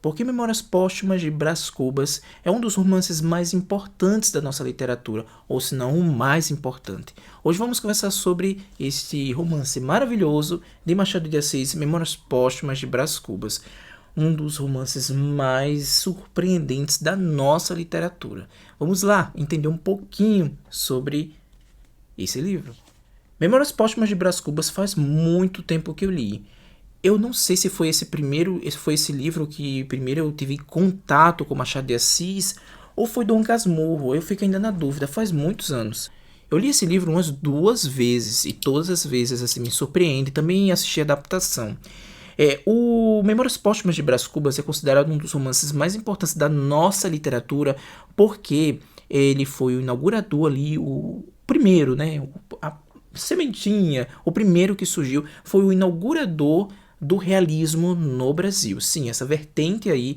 porque Memórias Póstumas de Brás Cubas é um dos romances mais importantes da nossa literatura, ou se não o mais importante. Hoje vamos conversar sobre este romance maravilhoso de Machado de Assis, Memórias Póstumas de Brás Cubas, um dos romances mais surpreendentes da nossa literatura. Vamos lá entender um pouquinho sobre esse livro. Memórias Póstumas de Brás Cubas faz muito tempo que eu li. Eu não sei se foi esse livro que primeiro eu tive contato com Machado de Assis ou foi Dom Casmurro. Eu fico ainda na dúvida, faz muitos anos. Eu li esse livro umas 2 vezes e todas as vezes assim me surpreende. Também assisti a adaptação. O Memórias Póstumas de Brás Cubas é considerado um dos romances mais importantes da nossa literatura porque ele foi o inaugurador ali, o primeiro, né? A sementinha, o primeiro que surgiu, foi o inaugurador do realismo no Brasil. Sim, essa vertente aí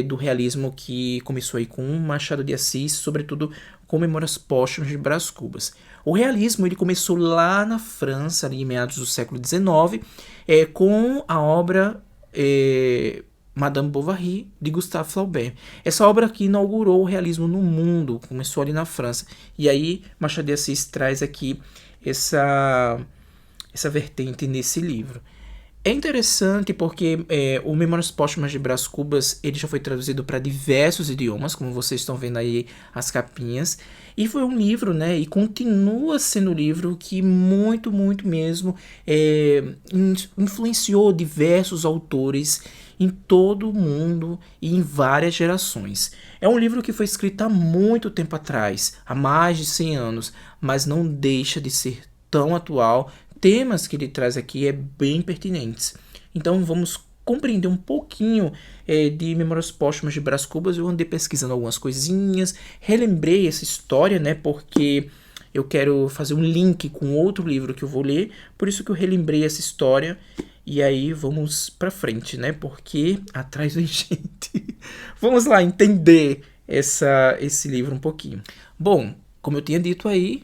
do realismo que começou aí com Machado de Assis, sobretudo com Memórias Póstumas de Brás Cubas. O realismo ele começou lá na França, ali em meados do século XIX, com a obra Madame Bovary, de Gustave Flaubert. Essa obra que inaugurou o realismo no mundo, começou ali na França. E aí Machado de Assis traz aqui essa vertente nesse livro. É interessante porque o Memórias Póstumas de Brás Cubas ele já foi traduzido para diversos idiomas, como vocês estão vendo aí as capinhas, e foi um livro, né, e continua sendo um livro que muito, muito mesmo influenciou diversos autores em todo o mundo e em várias gerações. É um livro que foi escrito há muito tempo atrás, há mais de 100 anos, mas não deixa de ser tão atual. Temas que ele traz aqui bem pertinentes. Então vamos compreender um pouquinho de Memórias Póstumas de Brás Cubas. Eu andei pesquisando algumas coisinhas, relembrei essa história, né, porque eu quero fazer um link com outro livro que eu vou ler, por isso que eu relembrei essa história. E aí vamos pra frente, né, porque atrás vem gente. Vamos lá entender esse livro um pouquinho. Bom, como eu tinha dito aí,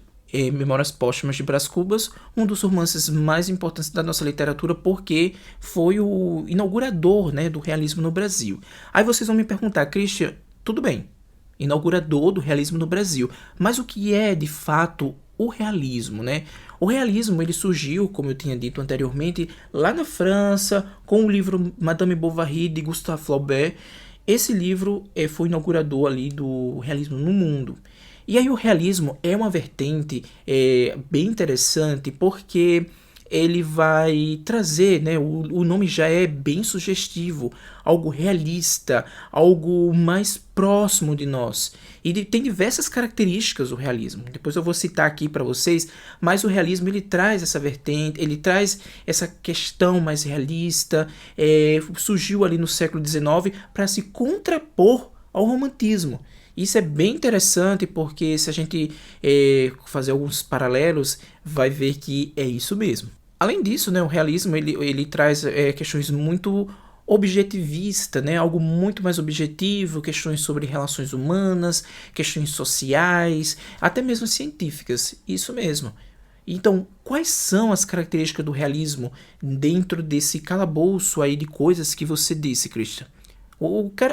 Memórias Póstumas de Brás Cubas, um dos romances mais importantes da nossa literatura porque foi o inaugurador, né, do realismo no Brasil. Aí vocês vão me perguntar, Christian, tudo bem, inaugurador do realismo no Brasil, mas o que é de fato o realismo, né? O realismo ele surgiu, como eu tinha dito anteriormente, lá na França, com o livro Madame Bovary de Gustave Flaubert. Esse livro foi inaugurador ali do realismo no mundo. E aí o realismo é uma vertente bem interessante porque ele vai trazer, né, o nome já é bem sugestivo, algo realista, algo mais próximo de nós. E tem diversas características o realismo. Depois eu vou citar aqui para vocês, mas o realismo ele traz essa vertente, ele traz essa questão mais realista, surgiu ali no século XIX para se contrapor ao romantismo. Isso é bem interessante porque se a gente fazer alguns paralelos, vai ver que é isso mesmo. Além disso, né, o realismo ele traz questões muito objetivistas, né, algo muito mais objetivo, questões sobre relações humanas, questões sociais, até mesmo científicas, isso mesmo. Então, quais são as características do realismo dentro desse calabouço aí de coisas que você disse, Christian?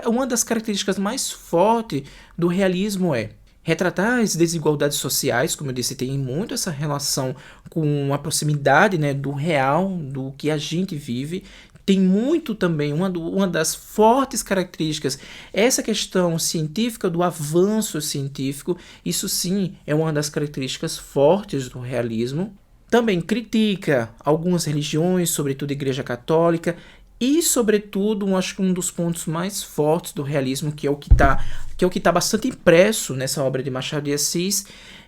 Uma das características mais fortes do realismo é retratar as desigualdades sociais, como eu disse, tem muito essa relação com a proximidade, né, do real, do que a gente vive. Tem muito também, uma das fortes características, essa questão científica, do avanço científico, isso sim é uma das características fortes do realismo. Também critica algumas religiões, sobretudo a Igreja Católica, e, sobretudo, acho que um dos pontos mais fortes do realismo, que é o que tá bastante impresso nessa obra de Machado de Assis,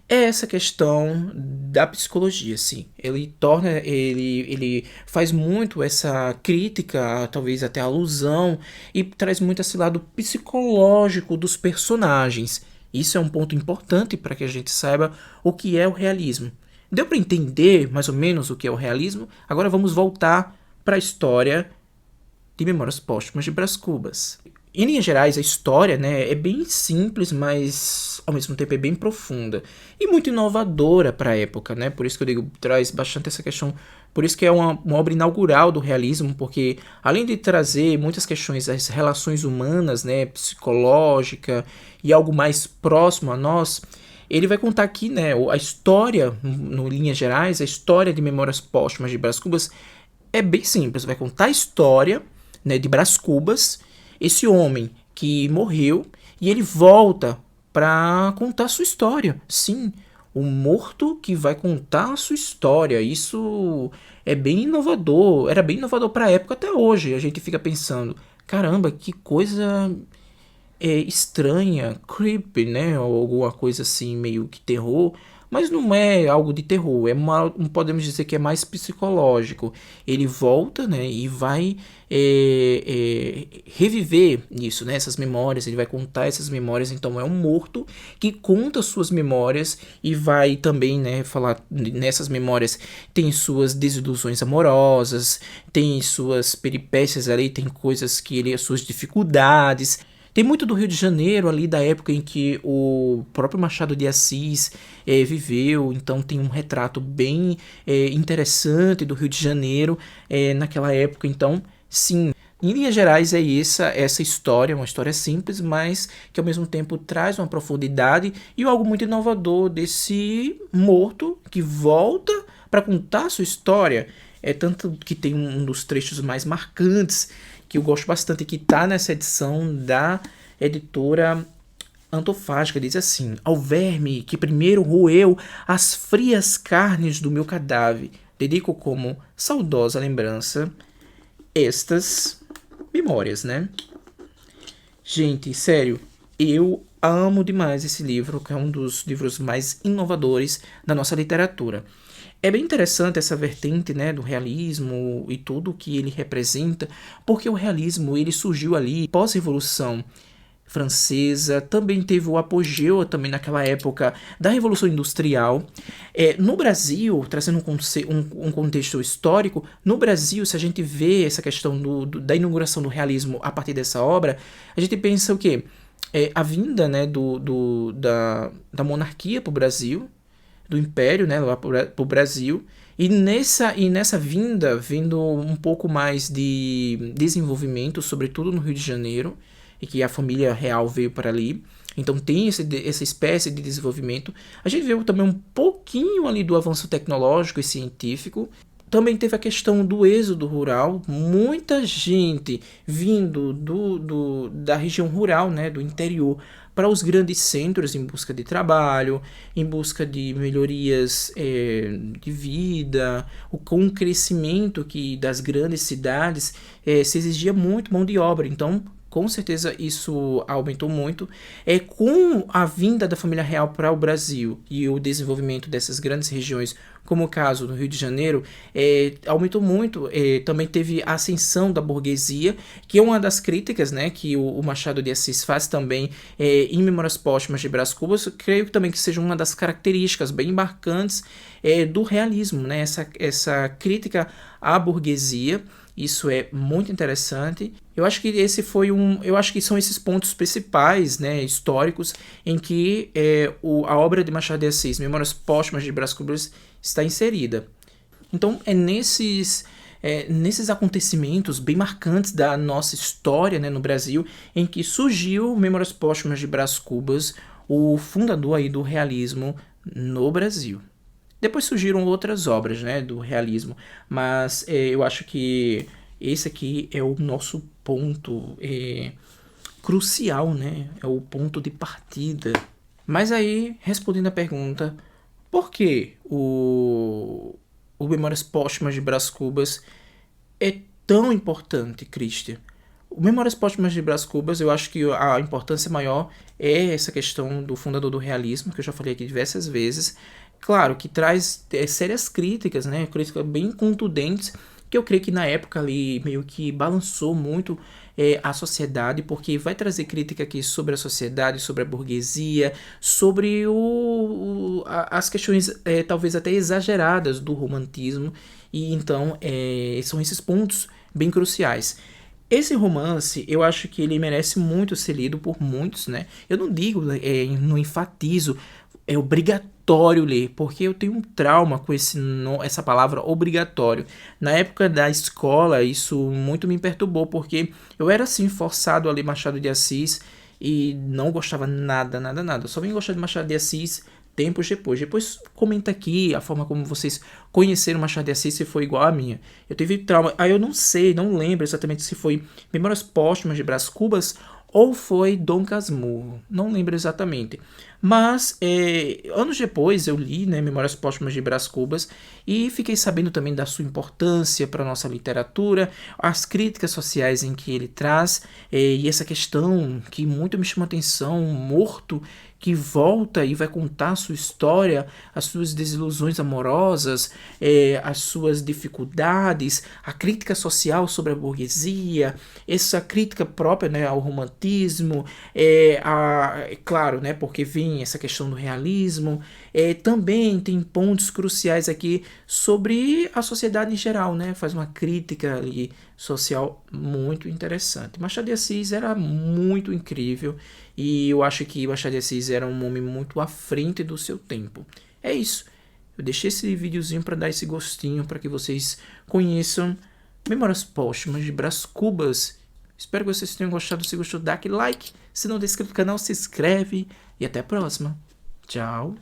é essa questão da psicologia, sim. Ele faz muito essa crítica, talvez até alusão, e traz muito esse lado psicológico dos personagens. Isso é um ponto importante para que a gente saiba o que é o realismo. Deu para entender mais ou menos o que é o realismo? Agora vamos voltar para a história de Memórias Póstumas de Brás Cubas. Em linhas gerais, a história, né, é bem simples, mas ao mesmo tempo é bem profunda e muito inovadora para a época, né? Por isso que eu digo, traz bastante essa questão. Por isso que é uma obra inaugural do realismo, porque além de trazer muitas questões das relações humanas, né, psicológica e algo mais próximo a nós, ele vai contar aqui, né, a história, no linhas gerais, a história de Memórias Póstumas de Brás Cubas é bem simples. Vai contar a história, né, de Brás Cubas, esse homem que morreu, e ele volta para contar a sua história. Sim, o morto que vai contar a sua história. Isso é bem inovador. Era bem inovador para a época, até hoje. A gente fica pensando, caramba, que coisa estranha, creepy, né? Ou alguma coisa assim, meio que terror. Mas não é algo de terror, podemos dizer que é mais psicológico. Ele volta, né, e vai reviver isso, né, essas memórias, ele vai contar essas memórias. Então é um morto que conta suas memórias e vai também, né, falar nessas memórias. Tem suas desilusões amorosas, tem suas peripécias ali, tem coisas que ele, as suas dificuldades. Tem muito do Rio de Janeiro ali, da época em que o próprio Machado de Assis viveu. Então tem um retrato bem interessante do Rio de Janeiro naquela época. Então, sim, em linhas gerais é essa história, uma história simples, mas que ao mesmo tempo traz uma profundidade e algo muito inovador desse morto que volta para contar a sua história. É tanto que tem um dos trechos mais marcantes que eu gosto bastante, que está nessa edição da editora Antofágica. Diz assim: ao verme que primeiro roeu as frias carnes do meu cadáver, dedico como saudosa lembrança estas memórias, né? Gente, sério, eu amo demais esse livro, que é um dos livros mais inovadores da nossa literatura. É bem interessante essa vertente, né, do realismo e tudo que ele representa, porque o realismo ele surgiu ali pós-revolução francesa, também teve o apogeu também naquela época da Revolução Industrial. No Brasil, trazendo um contexto histórico, no Brasil, se a gente vê essa questão da inauguração do realismo a partir dessa obra, a gente pensa o quê? A vinda, né, da monarquia para o Brasil, do Império, né, lá para o Brasil, e nessa vinda, vindo um pouco mais de desenvolvimento, sobretudo no Rio de Janeiro, e que a família real veio para ali. Então tem essa espécie de desenvolvimento. A gente viu também um pouquinho ali do avanço tecnológico e científico. Também teve a questão do êxodo rural, muita gente vindo da região rural, né, do interior, para os grandes centros em busca de trabalho, em busca de melhorias de vida, com o crescimento das grandes cidades se exigia muito mão de obra. Então, com certeza isso aumentou muito. Com a vinda da família real para o Brasil e o desenvolvimento dessas grandes regiões, como o caso do Rio de Janeiro, aumentou muito. Também teve a ascensão da burguesia, que é uma das críticas, né, que o Machado de Assis faz também em Memórias Póstumas de Brás Cubas. Creio também que seja uma das características bem marcantes do realismo, né, essa crítica à burguesia. Isso é muito interessante. Eu acho que eu acho que são esses pontos principais, né, históricos, em que a obra de Machado de Assis, Memórias Póstumas de Brás Cubas, está inserida. Então é nesses acontecimentos bem marcantes da nossa história, né, no Brasil, em que surgiu Memórias Póstumas de Brás Cubas, o fundador aí do realismo no Brasil. Depois surgiram outras obras, né, do realismo, mas eu acho que esse aqui é o nosso ponto crucial, né? É o ponto de partida. Mas aí, respondendo a pergunta, por que o Memórias Póstumas de Brás Cubas é tão importante, Christian? O Memórias Póstumas de Brás Cubas, eu acho que a importância maior é essa questão do fundador do realismo, que eu já falei aqui diversas vezes. Claro, que traz sérias críticas, né? Críticas bem contundentes, que eu creio que na época ali meio que balançou muito a sociedade, porque vai trazer crítica aqui sobre a sociedade, sobre a burguesia, sobre as questões talvez até exageradas do romantismo, e então são esses pontos bem cruciais. Esse romance, eu acho que ele merece muito ser lido por muitos, né? Eu não digo, não enfatizo, é obrigatório ler, porque eu tenho um trauma com essa palavra obrigatório. Na época da escola, isso muito me perturbou, porque eu era assim, forçado a ler Machado de Assis e não gostava nada, nada, nada. Eu só vim gostar de Machado de Assis tempos depois. Depois comenta aqui a forma como vocês conheceram Machado de Assis, se foi igual a minha. Eu tive trauma. Aí eu não sei, não lembro exatamente se foi Memórias Póstumas de Brás Cubas ou foi Dom Casmurro. Não lembro exatamente. Mas anos depois eu li, né, Memórias Póstumas de Brás Cubas e fiquei sabendo também da sua importância para a nossa literatura, as críticas sociais em que ele traz, e essa questão que muito me chama atenção, um morto que volta e vai contar a sua história, as suas desilusões amorosas, as suas dificuldades, a crítica social sobre a burguesia, essa crítica própria, né, ao romantismo, claro, né, porque vem essa questão do realismo, também tem pontos cruciais aqui sobre a sociedade em geral, né, faz uma crítica ali social muito interessante. Machado de Assis era muito incrível e eu acho que Machado de Assis era um homem muito à frente do seu tempo. É isso. Eu deixei esse videozinho para dar esse gostinho para que vocês conheçam Memórias Póstumas de Brás Cubas. Espero que vocês tenham gostado. Se gostou, dá aquele like. Se não é inscrito no canal, se inscreve. E até a próxima. Tchau.